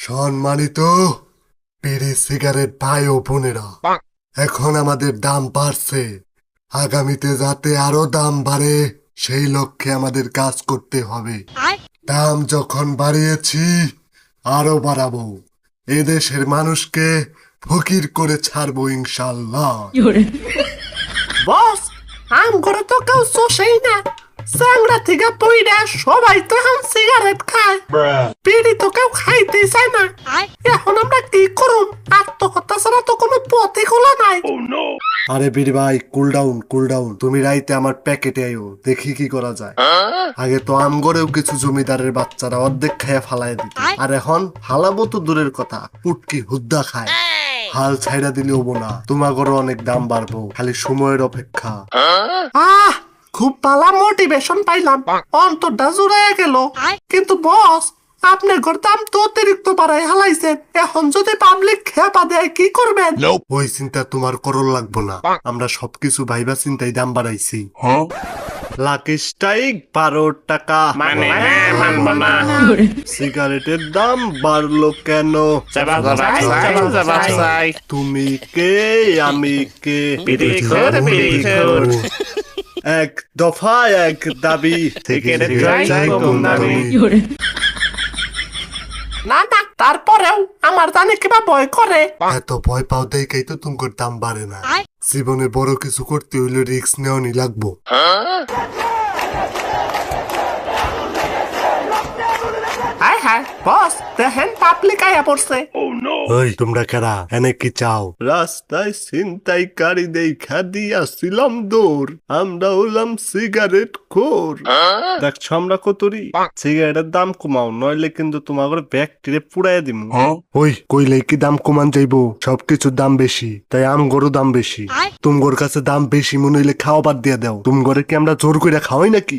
সম্মানিত বিড়ি সিগারেট ভাই ও বোনেরা, এখন আমাদের দাম বাড়ছে। আগামীতে যাতে আরো দাম বাড়ে সেই লক্ষ্যে আমাদের কাজ করতে হবে। দাম যখন বাড়িয়েছি আরো বাড়াবো। এদেশের মানুষকে ফকির করে ছাড়বো ইনশাল্লাহ। বস, আম করে তো কেউ চষেই না। চ্যাংড়া থেকে পইড়া সবাই তো এখন সিগারেট খায়, বিড়ি তো কেউ খাইতেই চায় না। এখন আমরা কি করুম? আত্মহত্যা ছাড়া তো কোনো পথই খোলা নাই। আরে বীর ভাই, কুল ডাউন। তুমি রাইতে আমার প্যাকেটে আইও, দেখি কি করা যায়। আগে তো আম গড়েও কিছু জমিদারের বাচ্চারা অর্ধেক খাইয়া ফালাই দিত, আর এখন ফালাবো তো দূরের কথা, পুটকি হুদ্দা খায়। হাল ছাইড়া দিলে হবো না, তোমাগরও অনেক দাম বাড়বো, খালি সময়ের অপেক্ষা। আহ, খুব ভালো মোটিভেশন পাইলাম, অন্তরটা জুড়াইয়া গেল। কিন্তু বস, আপনার ঘর দাম তো অতিরিক্ত বাড়াই হালাইছেন। এখন যদি পাবলিক খেপা দেয় কি করবেন? ওই চিন্তা তোমার করল লাগবো না, আমরা সবকিছু ভাইবা চিন্তাই দাম বাড়াইছি। লাকি স্ট্রাইক 12 টাকা। সিগারেটের দাম বাড়লো কেন? তুমি কে আমি কে? এক দফা এক দাবি থেকে না না, তারপরেও আমার জানে কিবা ভয় করে। এত ভয় পাও দেখেই তো তোমার দাম বাড়ে না। জীবনে বড় কিছু করতে হইলে রিস্ক নেওয়ানি লাগবো। হায় হায় বস, দেখেন পাবলিক আয়া পড়ছে। ওই তোমরা কারা, এনে কি চাও? রাস্তায় ছিনতাইকারী দেখা দিয়াছিলাম দৌড়, আমরা হলাম সিগারেট খোর। দেখছো আমরা কতরি, সিগারেটের দাম কমাও, নইলে কিন্তু তোমার ব্যাগ টিরে পুড়াইয়া দিমু। ওই কইলে কি দাম কমান যাইবো? সবকিছুর দাম বেশি, তাই আমগরও দাম বেশি। তুমগোর কাছে দাম বেশি মনে হইলে খাওয়া বাদ দিয়া দাও। তুমগরে কি আমরা জোর কইরা খাওয়াই নাকি?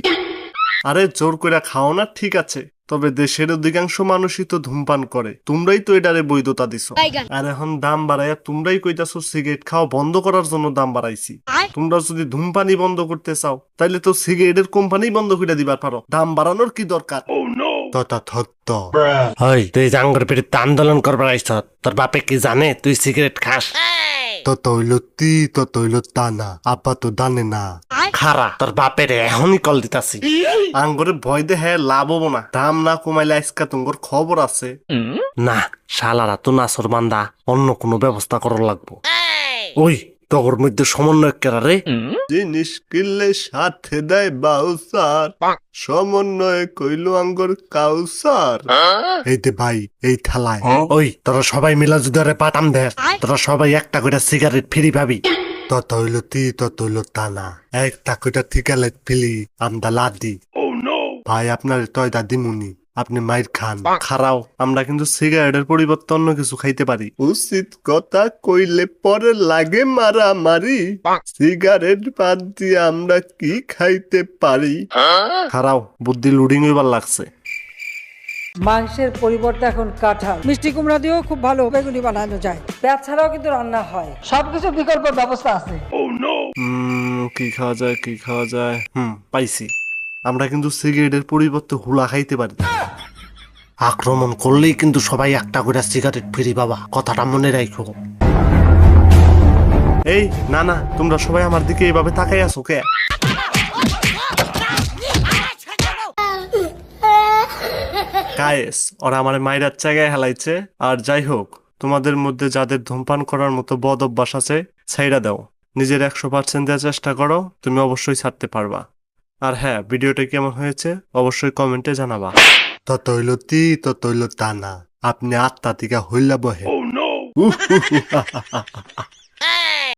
আরে জোর কইরা খাও না ঠিক আছে, তবে দেশের অধিকাংশ মানুষই তো ধূমপান করে, তোমরাই তো এটারে বৈধতা দিছো। আর এখন দাম বাড়াইয়া তোমরাই কইতাছো সিগারেট খাওয়া বন্ধ করার জন্য দাম বাড়াইছি। তোমরা যদি ধূমপানই বন্ধ করতে চাও তাইলে তো সিগারেটের কোম্পানি বন্ধ করে দিবার পারো, দাম বাড়ানোর কি দরকার? তথার্থ। হই, তুই জাঙ্গর বিরুদ্ধে আন্দোলন করবার আইছ, তোর বাপে কি জানে তুই সিগারেট খাস? তত হইল তা না, আপা তো জানে না। খারা, তোর বাপের এখনই কল দিতাছি। আঙ্গরে ভয় দে হ্যাঁ লাভ হবো না, দাম না কমাইলে আজকা তোমার খবর আছে। না শালারা তো নাসর বান্দা, অন্য কোনো ব্যবস্থা করার লাগবো। ওই তগর মধ্যে সমন্বয় কেরা রে? জিনিস কিনলে সাথে দেয় বাউসার, সমন্বয় কইল আঙ্গর কাউসার। এই দে ভাই, এই থালায়। ওই তোরা সবাই মিলা যদি পাঠাম দেয়, তোরা সবাই একটা করে সিগারেট ফ্রি পাবি। তত হইল তা না, একটা কইটা ঠিকালে ফিলি আমদা লাদি। ভাই আপনার তয় দাদি মুনি, আপনি মাইর খান। খারাও, আমরা কিন্তু সিগারেটের পরিবর্তে অন্য কিছু খাইতে পারি। উচিত কথা কইলে পরে লাগে মারামারি, সিগারেট বাদ দিয়ে আমরা কি খাইতে পারি? খারাও, বুদ্ধি লুডিং হইবার লাগছে। মাংসের পরিবর্তে এখন কাঁঠাল, মিষ্টি কুমড়া দিয়েও খুব ভালো বেগুনি বানানো যায়। পেঁয়াজ ছাড়াও কিন্তু রান্না হয়, সবকিছু বিকল্প ব্যবস্থা আছে। কি খাওয়া যায়? পাইছি, আমরা কিন্তু সিগারেটের পরিবর্তে হুলা খাইতে পারি। আক্রমণ করলেই কিন্তু সবাই একটা করে সিগারেট ফ্রি পাবা, কথাটা মনে রাখো। এই না না, তোমরা সবাই আমার দিকে এইভাবে তাকাই আছো কে? গায়েস, ওরা আমার মায়ের জায়গায় হেলাইছে। আর যাই হোক, তোমাদের মধ্যে যাদের ধূমপান করার মতো বদ অভ্যাস আছে ছাইড়া দাও, নিজের 100% দেওয়ার চেষ্টা করো, তুমি অবশ্যই ছাড়তে পারবা। আর হ্যাঁ, ভিডিওটা কেমন হয়েছে অবশ্যই কমেন্টে জানাবা। তত হইল তা না, আপনি আত্মা থেকে হইলা বহে।